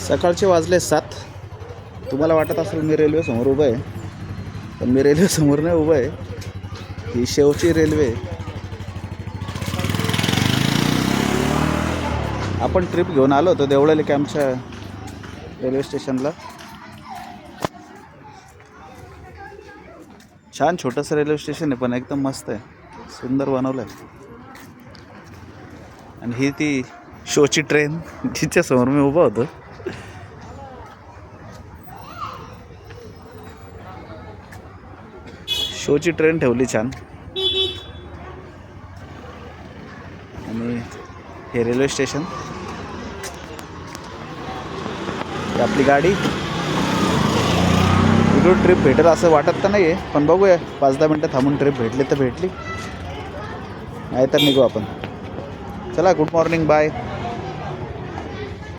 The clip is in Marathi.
सकाळचे वाजले 7. तुम्हाला वाटत असेल मी रेल्वे समोर उभं आहे, पण मी रेल्वे समोर नाही उभं आहे. ही शेवची रेल्वे. आपण ट्रिप घेऊन आलो होतो देवळाली कॅम्पच्या रेल्वे स्टेशनला. छान छोटंसं रेल्वे स्टेशन आहे, पण एकदम मस्त आहे, सुंदर बनवलं आहे. आणि ही ती शोची ट्रेन जिच्या समोर मी उभा होतो. शोची ट्रेन ठेवली छान. आणि हे रेल्वे स्टेशन, ही आपली गाडी. इकडून ट्रिप भेटेल असं वाटत तर नाही आहे, पण बघूया 5-10 मिनटं थांबून ट्रिप भेटली तर भेटली, नाही तर निघू आपण. चला, गुड मॉर्निंग, बाय.